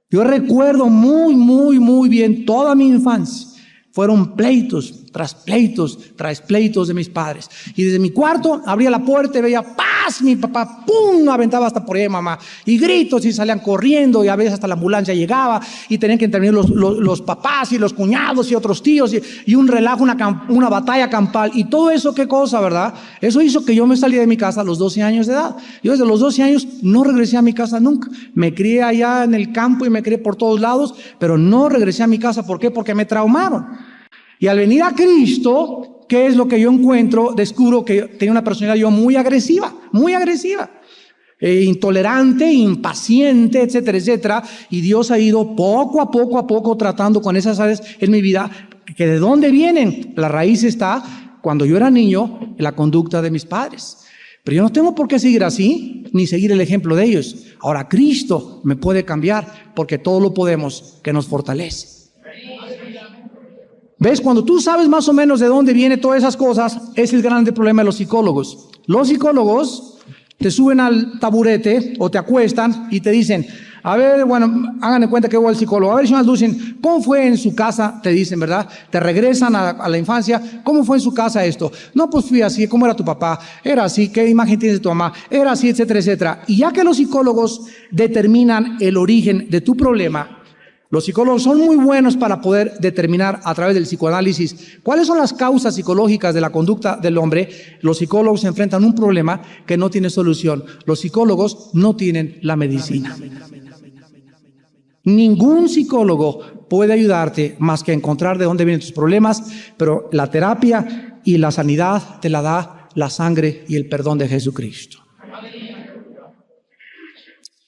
Yo recuerdo muy bien toda mi infancia. Fueron pleitos tras pleitos de mis padres. Y desde mi cuarto abría la puerta y veía ¡paz! Mi papá ¡pum! Aventaba hasta por ahí, mamá. Y gritos y salían corriendo, y a veces hasta la ambulancia llegaba y tenían que intervenir los papás y los cuñados y otros tíos y un relajo, una batalla campal. Y todo eso, ¿qué cosa, verdad? Eso hizo que yo me saliera de mi casa a los 12 años de edad. Yo desde los 12 años no regresé a mi casa nunca. Me crié allá en el campo y me crié por todos lados, pero no regresé a mi casa. ¿Por qué? Porque me traumaron. Y al venir a Cristo, ¿qué es lo que yo encuentro? Descubro que tenía una personalidad yo muy agresiva, intolerante, impaciente, etcétera, etcétera. Y Dios ha ido poco a poco tratando con esas áreas en mi vida. ¿Que de dónde vienen? La raíz está, cuando yo era niño, en la conducta de mis padres. Pero yo no tengo por qué seguir así, ni seguir el ejemplo de ellos. Ahora Cristo me puede cambiar, porque todo lo podemos, que nos fortalece. ¿Ves? Cuando tú sabes más o menos de dónde vienen todas esas cosas, es el grande problema de los psicólogos. Los psicólogos te suben al taburete o te acuestan y te dicen, a ver, bueno, hagan de cuenta que voy al psicólogo. A ver, señor Lucien, ¿cómo fue en su casa? Te dicen, ¿verdad? Te regresan a la infancia. ¿Cómo fue en su casa esto? No, pues fui así. ¿Cómo era tu papá? Era así. ¿Qué imagen tienes de tu mamá? Era así, etcétera, etcétera. Y ya que los psicólogos determinan el origen de tu problema, los psicólogos son muy buenos para poder determinar a través del psicoanálisis cuáles son las causas psicológicas de la conducta del hombre. Los psicólogos se enfrentan a un problema que no tiene solución. Los psicólogos no tienen la medicina. Ningún psicólogo puede ayudarte más que a encontrar de dónde vienen tus problemas, pero la terapia y la sanidad te la da la sangre y el perdón de Jesucristo.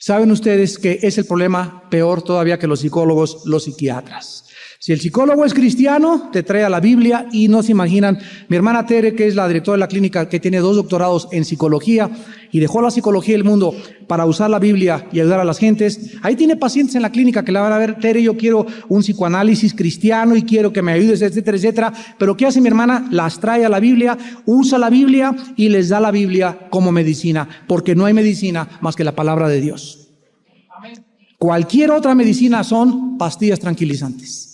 ¿Saben ustedes que es el problema peor todavía que los psicólogos, los psiquiatras? Si el psicólogo es cristiano, te trae a la Biblia y no se imaginan. Mi hermana Tere, que es la directora de la clínica, que tiene 2 doctorados en psicología y dejó la psicología del mundo para usar la Biblia y ayudar a las gentes. Ahí tiene pacientes en la clínica que le van a ver, Tere, yo quiero un psicoanálisis cristiano y quiero que me ayudes, etcétera, etcétera. Pero ¿qué hace mi hermana? Las trae a la Biblia, usa la Biblia y les da la Biblia como medicina, porque no hay medicina más que la palabra de Dios. Cualquier otra medicina son pastillas tranquilizantes.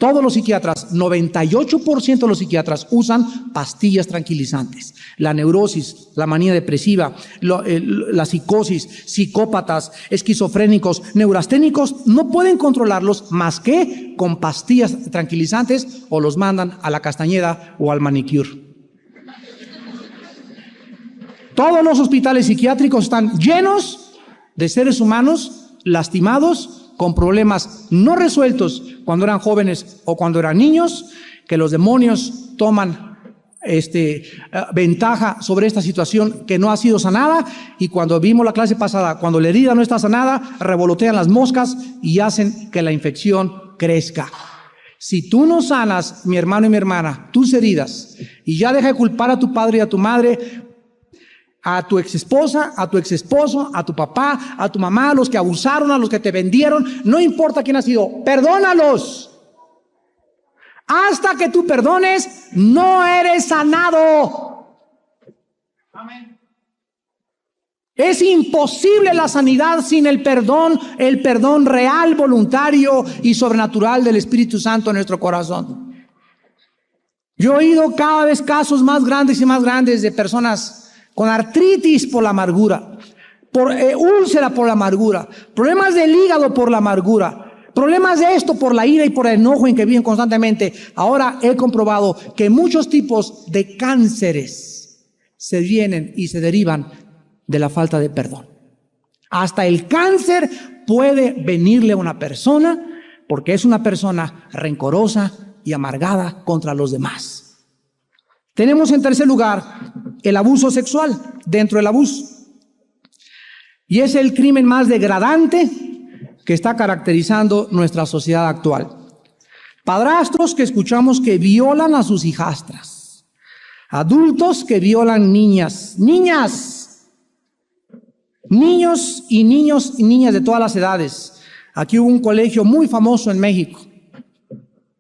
Todos los psiquiatras, 98% de los psiquiatras usan pastillas tranquilizantes. La neurosis, la manía depresiva, la psicosis, psicópatas, esquizofrénicos, neurasténicos, no pueden controlarlos más que con pastillas tranquilizantes o los mandan a la Castañeda o al manicure. Todos los hospitales psiquiátricos están llenos de seres humanos lastimados, con problemas no resueltos cuando eran jóvenes o cuando eran niños, que los demonios toman ventaja sobre esta situación que no ha sido sanada, y cuando vimos la clase pasada, cuando la herida no está sanada, revolotean las moscas y hacen que la infección crezca. Si tú no sanas, mi hermano y mi hermana, tus heridas, y ya deja de culpar a tu padre y a tu madre, a tu exesposa, a tu exesposo, a tu papá, a tu mamá, a los que abusaron, a los que te vendieron, no importa quién ha sido, perdónalos. Hasta que tú perdones, no eres sanado. Amén. Es imposible la sanidad sin el perdón real, voluntario y sobrenatural del Espíritu Santo en nuestro corazón. Yo he oído cada vez casos más grandes y más grandes de personas con artritis por la amargura, por úlcera por la amargura, problemas del hígado por la amargura, problemas de esto por la ira y por el enojo en que viven constantemente. Ahora he comprobado que muchos tipos de cánceres se vienen y se derivan de la falta de perdón. Hasta el cáncer puede venirle a una persona porque es una persona rencorosa y amargada contra los demás. Tenemos en tercer lugar el abuso sexual dentro del abuso. Y es el crimen más degradante que está caracterizando nuestra sociedad actual. Padrastros que escuchamos que violan a sus hijastras. Adultos que violan niñas. Niños y niñas de todas las edades. Aquí hubo un colegio muy famoso en México.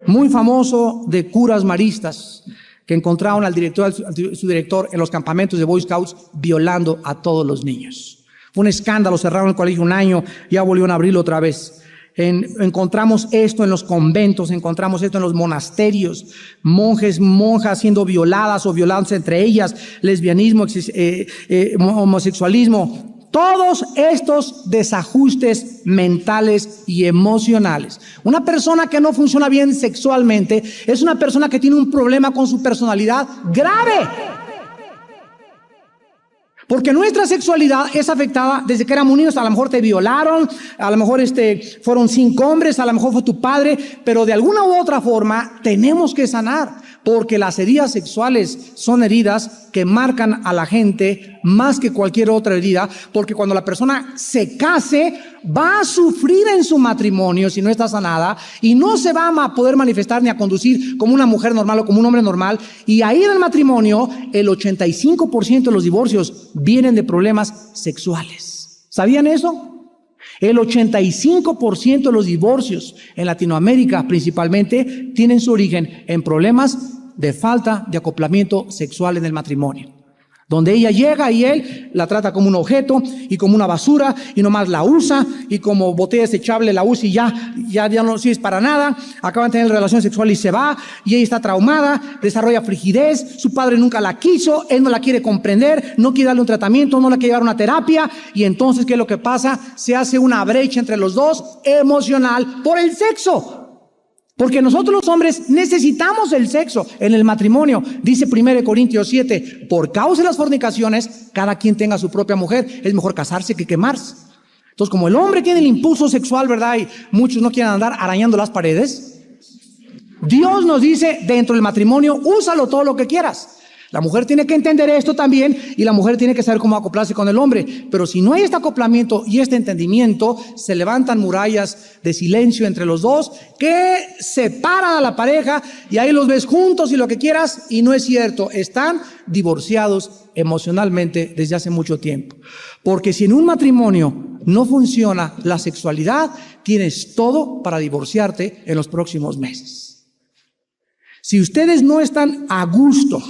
Muy famoso de curas maristas, que encontraron al director, su director en los campamentos de Boy Scouts violando a todos los niños. Fue un escándalo, cerraron el colegio un año, ya volvieron a abrirlo otra vez. Encontramos esto en los conventos, encontramos esto en los monasterios, monjas siendo violadas o violándose entre ellas, lesbianismo, homosexualismo. Todos estos desajustes mentales y emocionales. Una persona que no funciona bien sexualmente es una persona que tiene un problema con su personalidad grave. Porque nuestra sexualidad es afectada desde que éramos niños. A lo mejor te violaron, a lo mejor fueron 5 hombres, a lo mejor fue tu padre, pero de alguna u otra forma tenemos que sanar, porque las heridas sexuales son heridas que marcan a la gente más que cualquier otra herida, porque cuando la persona se case va a sufrir en su matrimonio si no está sanada, y no se va a poder manifestar ni a conducir como una mujer normal o como un hombre normal, y ahí en el matrimonio el 85% de los divorcios vienen de problemas sexuales. ¿Sabían eso? El 85% de los divorcios en Latinoamérica principalmente tienen su origen en problemas de falta de acoplamiento sexual en el matrimonio, donde ella llega y él la trata como un objeto y como una basura y nomás la usa, y como botella desechable la usa y ya no sirve para nada. Acaban de tener relación sexual y se va, y ella está traumada, desarrolla frigidez, su padre nunca la quiso, él no la quiere comprender, no quiere darle un tratamiento, no la quiere llevar a una terapia, y entonces ¿qué es lo que pasa? Se hace una brecha entre los dos emocional por el sexo. Porque nosotros los hombres necesitamos el sexo en el matrimonio. Dice 1 Corintios 7, por causa de las fornicaciones, cada quien tenga su propia mujer. Es mejor casarse que quemarse. Entonces, como el hombre tiene el impulso sexual, ¿verdad? Y muchos no quieren andar arañando las paredes. Dios nos dice, dentro del matrimonio, úsalo todo lo que quieras. La mujer tiene que entender esto también, y la mujer tiene que saber cómo acoplarse con el hombre. Pero si no hay este acoplamiento y este entendimiento, se levantan murallas de silencio entre los dos que separan a la pareja, y ahí los ves juntos y lo que quieras, y no es cierto. Están divorciados emocionalmente desde hace mucho tiempo. Porque si en un matrimonio no funciona la sexualidad, tienes todo para divorciarte en los próximos meses. Si ustedes no están a gusto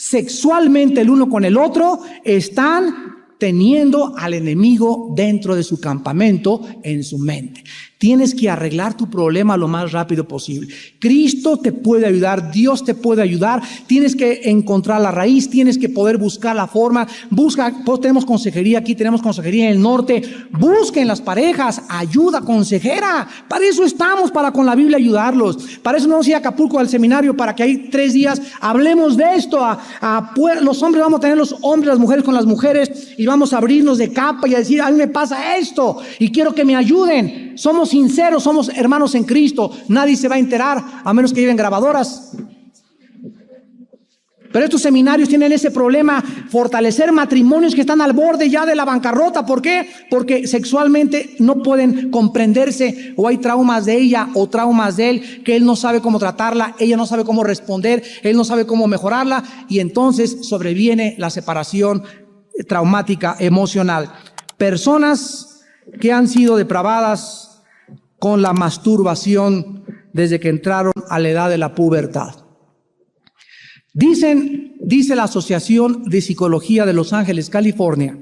sexualmente el uno con el otro, están teniendo al enemigo dentro de su campamento en su mente. Tienes que arreglar tu problema lo más rápido posible. Cristo te puede ayudar, Dios te puede ayudar. Tienes que encontrar la raíz, tienes que poder buscar la forma. Pues tenemos consejería aquí, tenemos consejería en el norte. Busquen las parejas ayuda consejera. Para eso estamos, para con la Biblia ayudarlos. Para eso no vamos a ir a Acapulco al seminario, para que ahí 3 días hablemos de esto. Los hombres vamos a tener los hombres, las mujeres con las mujeres, y vamos a abrirnos de capa y a decir: a mí me pasa esto y quiero que me ayuden. Somos sinceros, somos hermanos en Cristo. Nadie se va a enterar a menos que lleven grabadoras. Pero estos seminarios tienen ese problema: fortalecer matrimonios que están al borde ya de la bancarrota. ¿Por qué? Porque sexualmente no pueden comprenderse, o hay traumas de ella o traumas de él, que él no sabe cómo tratarla, ella no sabe cómo responder, él no sabe cómo mejorarla, y entonces sobreviene la separación traumática emocional. Personas que han sido depravadas con la masturbación desde que entraron a la edad de la pubertad. Dice la Asociación de Psicología de Los Ángeles, California,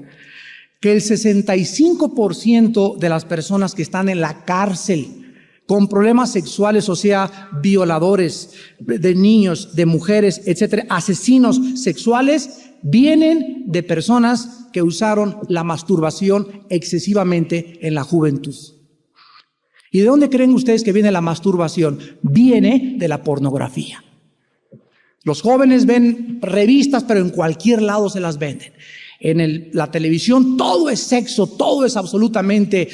que el 65% de las personas que están en la cárcel con problemas sexuales, o sea, violadores de niños, de mujeres, etcétera, asesinos sexuales, vienen de personas que usaron la masturbación excesivamente en la juventud. ¿Y de dónde creen ustedes que viene la masturbación? Viene de la pornografía. Los jóvenes ven revistas, pero en cualquier lado se las venden. En la televisión todo es sexo, todo es absolutamente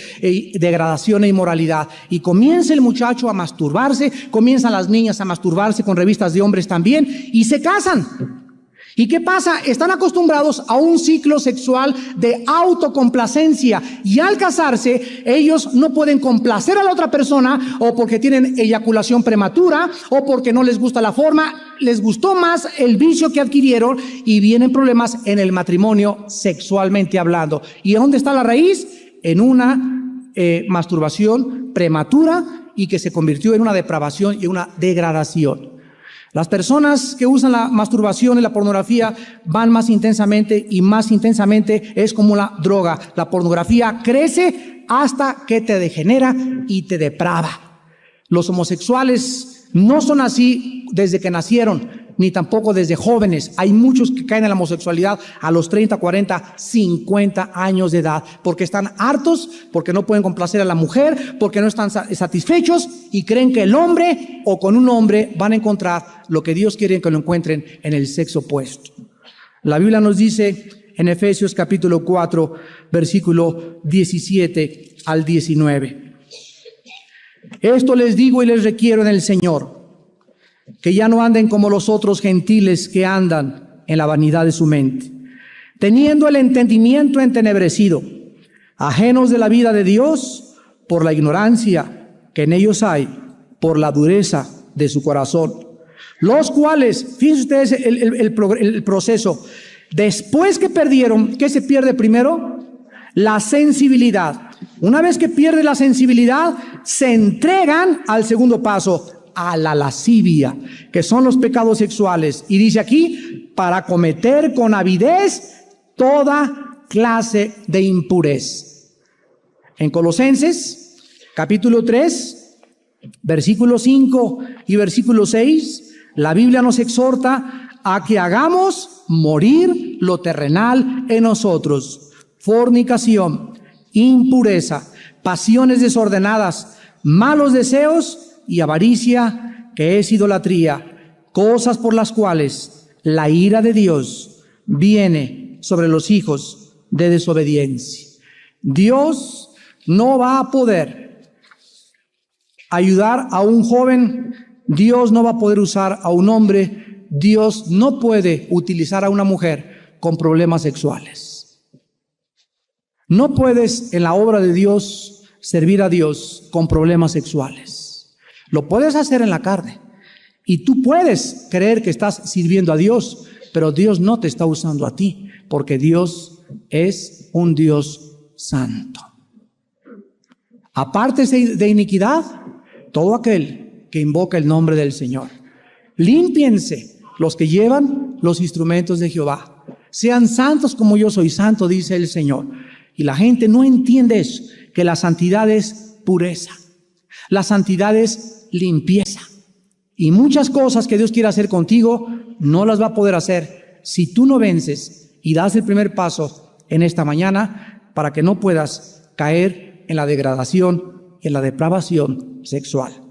degradación e inmoralidad. Y comienza el muchacho a masturbarse, comienzan las niñas a masturbarse con revistas de hombres también, y se casan. ¿Y qué pasa? Están acostumbrados a un ciclo sexual de autocomplacencia, y al casarse ellos no pueden complacer a la otra persona, o porque tienen eyaculación prematura, o porque no les gusta la forma. Les gustó más el vicio que adquirieron, y vienen problemas en el matrimonio sexualmente hablando. ¿Y dónde está la raíz? En una masturbación prematura, y que se convirtió en una depravación y una degradación. Las personas que usan la masturbación y la pornografía van más intensamente, y más intensamente es como la droga. La pornografía crece hasta que te degenera y te deprava. Los homosexuales no son así desde que nacieron, ni tampoco desde jóvenes. Hay muchos que caen en la homosexualidad a los 30, 40, 50 años de edad, porque están hartos, porque no pueden complacer a la mujer, porque no están satisfechos, y creen que el hombre o con un hombre van a encontrar lo que Dios quiere que lo encuentren en el sexo opuesto. La Biblia nos dice en Efesios capítulo 4, versículo 17 al 19. Esto les digo y les requiero en el Señor, que ya no anden como los otros gentiles que andan en la vanidad de su mente, teniendo el entendimiento entenebrecido, ajenos de la vida de Dios por la ignorancia que en ellos hay, por la dureza de su corazón, los cuales, fíjense ustedes el proceso, después que perdieron, ¿qué se pierde primero? La sensibilidad. Una vez que pierde la sensibilidad, se entregan al segundo paso, a la lascivia, que son los pecados sexuales. Y dice aquí, para cometer con avidez toda clase de impurez. En Colosenses, capítulo 3, versículo 5 y versículo 6, la Biblia nos exhorta a que hagamos morir lo terrenal en nosotros: fornicación, impureza, pasiones desordenadas, malos deseos y avaricia, que es idolatría, cosas por las cuales la ira de Dios viene sobre los hijos de desobediencia. Dios no va a poder ayudar a un joven, Dios no va a poder usar a un hombre, Dios no puede utilizar a una mujer con problemas sexuales. No puedes en la obra de Dios servir a Dios con problemas sexuales. Lo puedes hacer en la carne, y tú puedes creer que estás sirviendo a Dios, pero Dios no te está usando a ti, porque Dios es un Dios santo. Apártese de iniquidad todo aquel que invoca el nombre del Señor. Límpiense los que llevan los instrumentos de Jehová. Sean santos como yo soy santo, dice el Señor. Y la gente no entiende eso, que la santidad es pureza. La santidad es limpieza. Y muchas cosas que Dios quiere hacer contigo, no las va a poder hacer si tú no vences y das el primer paso en esta mañana para que no puedas caer en la degradación, en la depravación sexual.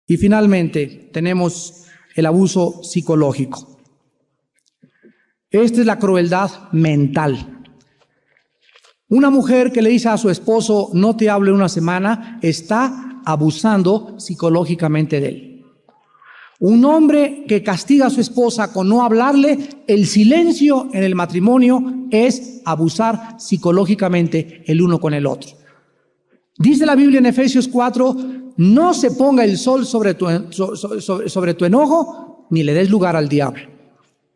Y finalmente tenemos el abuso psicológico. Esta es la crueldad mental. Una mujer que le dice a su esposo, no te hablo en una semana, está abusando psicológicamente de él. Un hombre que castiga a su esposa con no hablarle, el silencio en el matrimonio es abusar psicológicamente el uno con el otro. Dice la Biblia en Efesios 4, no se ponga el sol sobre tu enojo, ni le des lugar al diablo.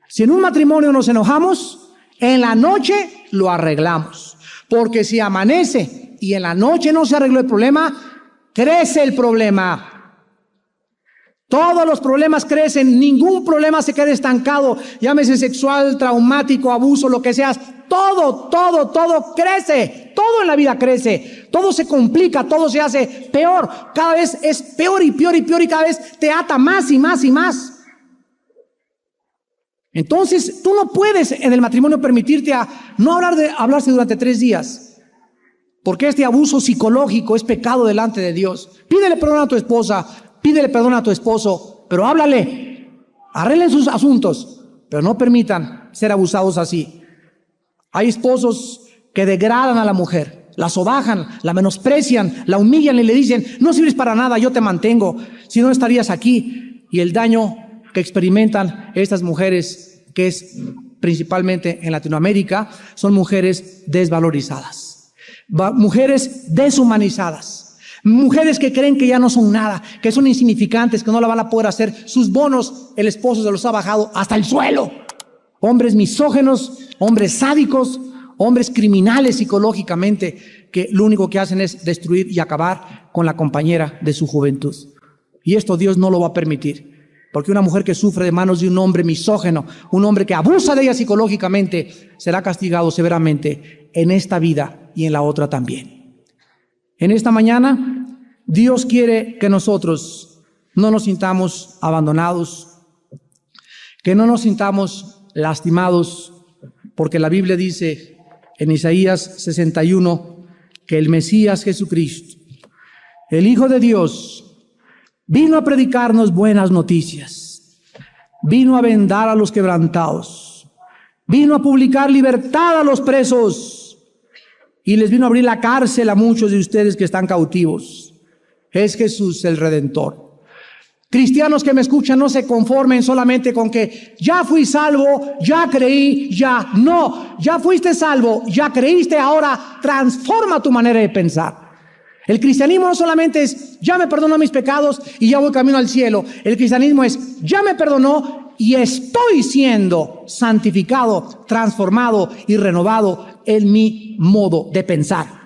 Si en un matrimonio nos enojamos, en la noche lo arreglamos. Porque si amanece y en la noche no se arregló el problema, crece el problema. Todos los problemas crecen, ningún problema se queda estancado, llámese sexual, traumático, abuso, lo que sea. Todo crece, todo en la vida crece, todo se complica, todo se hace peor, cada vez es peor y peor y peor y cada vez te ata más y más y más. Entonces, tú no puedes en el matrimonio permitirte no hablarse durante 3 días, porque este abuso psicológico es pecado delante de Dios. Pídele perdón a tu esposa, pídele perdón a tu esposo, pero háblale, arreglen sus asuntos, pero no permitan ser abusados así. Hay esposos que degradan a la mujer, la sobajan, la menosprecian, la humillan y le dicen, no sirves para nada, yo te mantengo, si no estarías aquí. Y el daño que experimentan estas mujeres, que es principalmente en Latinoamérica, son mujeres desvalorizadas, mujeres deshumanizadas, mujeres que creen que ya no son nada, que son insignificantes, que no la van a poder hacer. Sus bonos, el esposo se los ha bajado hasta el suelo. Hombres misógenos, hombres sádicos, hombres criminales psicológicamente, que lo único que hacen es destruir y acabar con la compañera de su juventud. Y esto Dios no lo va a permitir, porque una mujer que sufre de manos de un hombre misógeno, un hombre que abusa de ella psicológicamente, será castigado severamente en esta vida y en la otra también. En esta mañana, Dios quiere que nosotros no nos sintamos abandonados, que no nos sintamos lastimados, porque la Biblia dice en Isaías 61 que el Mesías Jesucristo, el Hijo de Dios, vino a predicarnos buenas noticias, vino a vendar a los quebrantados, vino a publicar libertad a los presos y les vino a abrir la cárcel a muchos de ustedes que están cautivos. Es Jesús el Redentor. Cristianos que me escuchan, no se conformen solamente con que ya fui salvo, ya creí, ya no. Ya fuiste salvo, ya creíste, ahora transforma tu manera de pensar. El cristianismo no solamente es ya me perdonó mis pecados y ya voy camino al cielo. El cristianismo es ya me perdonó y estoy siendo santificado, transformado y renovado en mi modo de pensar.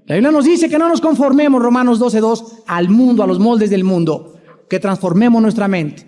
La Biblia nos dice que no nos conformemos, Romanos 12:2, al mundo, a los moldes del mundo, que transformemos nuestra mente.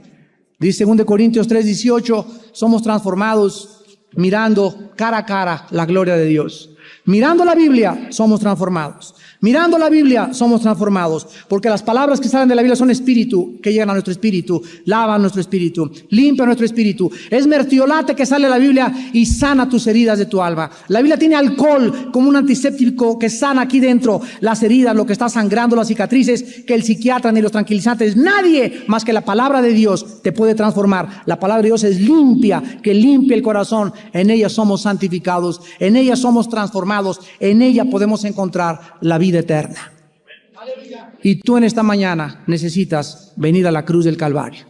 Dice 2 Corintios 3:18, somos transformados mirando cara a cara la gloria de Dios. Mirando la Biblia, somos transformados. Mirando la Biblia, somos transformados, porque las palabras que salen de la Biblia son espíritu, que llegan a nuestro espíritu, lavan nuestro espíritu, limpian nuestro espíritu. Es mertiolate que sale de la Biblia y sana tus heridas de tu alma. La Biblia tiene alcohol como un antiséptico que sana aquí dentro las heridas, lo que está sangrando, las cicatrices, que el psiquiatra ni los tranquilizantes, nadie más que la palabra de Dios te puede transformar. La palabra de Dios es limpia, que limpia el corazón. En ella somos santificados, en ella somos transformados, en ella podemos encontrar la vida eterna. Y tú en esta mañana necesitas venir a la cruz del Calvario.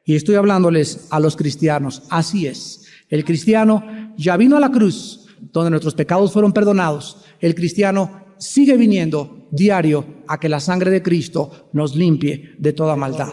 Y estoy hablándoles a los cristianos. Así es. El cristiano ya vino a la cruz, donde nuestros pecados fueron perdonados. El cristiano sigue viniendo diario a que la sangre de Cristo nos limpie de toda maldad.